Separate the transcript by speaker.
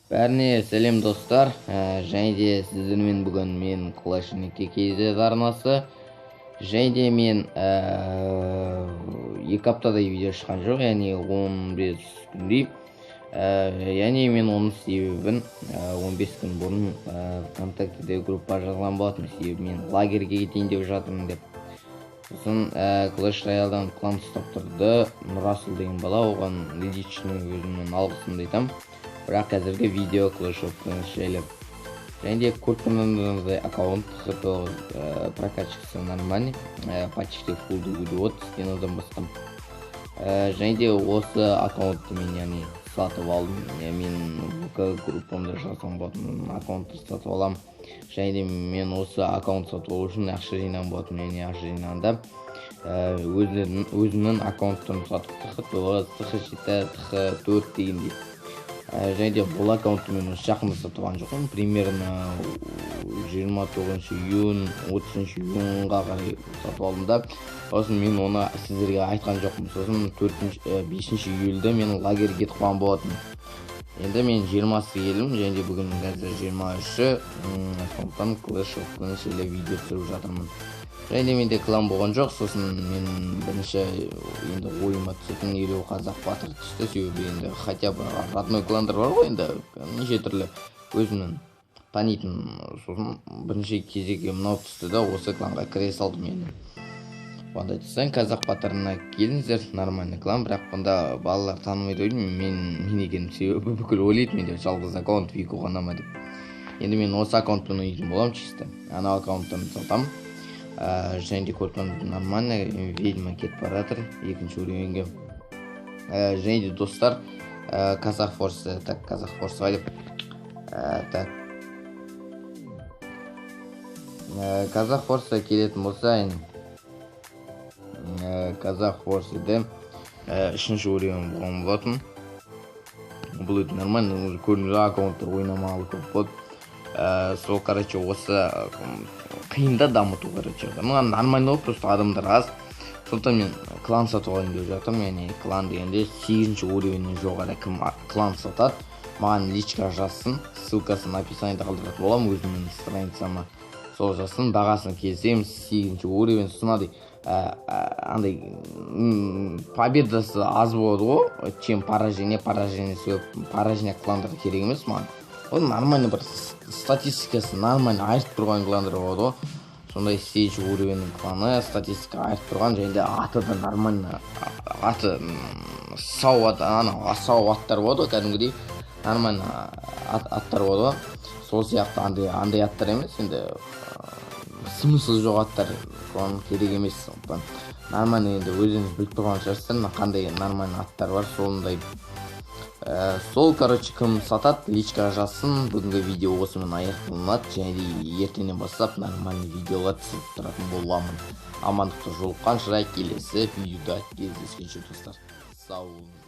Speaker 1: Бәріне сәлем достар, және де сіздермен бүгін мен Clash KZ арнасы. Және де мен 2 аптадай видео шыққан жоқ, яғни 15 күндей. Яғни мен оның себебін 15 күн бұрын ВКонтактеде группа жазған болатынмын, себебі мен лагерге кетейін деп жатырмын деп. Сосын Clash Royale'дан клан ұстап тұрды Расул деген бала, оған редичінің өзімнің алғысымды айтамын. Бірақ қазіргі видео Clash of Clans жайлы. Және де көріп аккаунт прокачкасы нормальный, почти full вот стенадан бастым. Және де осы аккаунтты мен яғни сатып алдым. Мен ВК группамда жазған болатын аккаунтты сатып алам. Және де мен осы аккаунт сатып алу үшін ақша жинаған болатын. Яғни ақша жинағанда өзімнің аккаунттарын сатып TH4 дегендей. Және де бұл аккаунтты мен жақында сатып алған жоқпын, примерно 29 июнь, 30 июньға қарай сатып алдым да. Сосын мен оны сіздерге айтқан жоқпын. Сосын 5 июльде мен лагерге кетіп қалған болатын. Енді мен 20-сы келдім, және де бүгін қазір 23-ші, сондықтан Clash of Clans жайлы видео түсіріп жатырмын. Және де менде клан болған жоқ, сосын мен бірінші енді ойыма түсетін елеу қазақ батыр түсті, себебі енді хотя бы родной кландар бар ғой, енді неше түрлі өзімнің танитын. Сосын бірінші кезекке мынау түсті да, осы кланға кіре салдым енді. Онда айтсаң қазақ батырына келіңіздер, нормальный клан, бірақ бұнда балалар танымайды ойлаймын, мен екенім, себебі бүкіл ойлайды менде жалғыз аккаунт Вику ғана ма деп. Енді мен осы аккаунтпен ойнайтын болам чисто. Анау аккаунттан сатамын. Және де көріп нормально, ведьма кетіп бара жатыр екінші уровеньге. Және де достар, Казах Форс, Казах Форс ғалып. Казах Форсқа келетін болса, Казах Форс еді 3-ші уровень болған болатын. Бұл өте нормально, көрінгі аккаунттар ойнамалы көп болды. Сол, короче, осы қиында дамыту, короче. Нормально болып, просто адамдар аз. Сондықтан мен клан сатып алайын деп жатырмын. Яғни клан дегенде 8-ші уровеннен жоғары кім клан сатады, маған личка жазсын, ссылкасын описаниеда қалдыратын боламын, өзімнің страницама. Сол жазсын, бағасын келсеміз 8-ші уровень, сосын андай победасы аз болады ғой, чем поражение кландар керек емес маған. Оның нормально бір статистикасы нормально айтып тұрған кландар болады ғой. Сондай 8-ші уровеннің кланы статистика айтып тұрған, және де аты да нормально, аты сау аттар болады ғой, кәдімгідей нормально аттар болады ғой. Сол сияқты андай аттар емес, енді смысл жоқ аттар керек емес. Нормально енді өзіңіз біліп тұрған шығарсыздар, қандай нормально аттар бар, сондай. Сол, короче, кім сатады, личка жазсын. Бүгінгі видео осымен аяқталынады, және де ертеңнен бастап нормальный видеоға түсіріп тұратын боламын. Амандықты жолыққанша келесі видеода кездескенше достар. Сау болыңыздар.